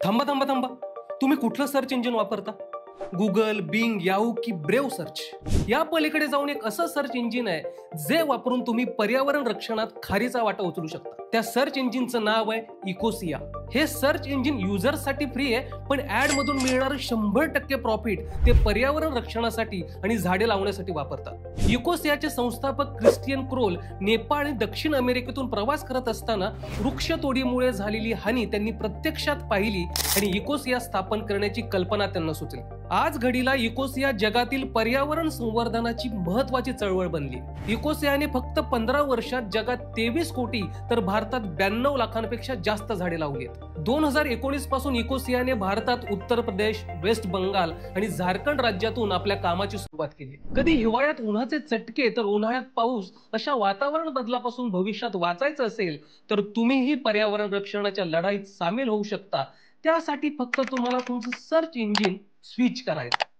थांबा थांबा थांबा, तुम्ही कुठलं सर्च इंजिन वापरता? गुगल, बिंग, याहू की ब्रेव सर्च? या पलीकडे जाऊन एक असं सर्च इंजिन आहे जे वापरून तुम्ही पर्यावरण रक्षणात खारीचा वाटा उचलू शकता. त्या सर्च इंजिनचं नाव आहे इकोसिया. हे सर्च इंजिन युजर्ससाठी फ्री आहे, पण ऍड मधून मिळणारं 100% प्रॉफिट ते पर्यावरण रक्षणासाठी आणि झाडे लावण्यासाठी वापरतात. इकोसियाचे संस्थापक क्रिस्टियन क्रोल नेपाळ आणि दक्षिण अमेरिकेतून प्रवास करत असताना वृक्षतोडीमुळे झालेली हानी त्यांनी प्रत्यक्षात पाहिली आणि इकोसिया स्थापन करण्याची कल्पना त्यांना सुचली. आज घडीला इकोसिया जगातील पर्यावरण संवर्धनाची महत्वाची चळवळ बनली. इकोसियाने फक्त 15 वर्षात जगात 23 कोटी तर भारतात 92 लाखांपेक्षा जास्त झाडे लावली आहेत. 2019 पासून इकोसियाने भारतात उत्तर प्रदेश, वेस्ट बंगाल आणि झारखंड राज्यातून आपल्या कामाची सुरुवात केली. कधी हिवाळ्यात उन्हाचे चटके तर उन्हाळ्यात पाऊस अशा वातावरण बदलापासून भविष्यात वाचायचं असेल तर तुम्हीही पर्यावरण रक्षणाच्या लढाईत सामील होऊ शकता. त्यासाठी फक्त तुम्हाला तुमचं सर्च इंजिन स्विच करायचं.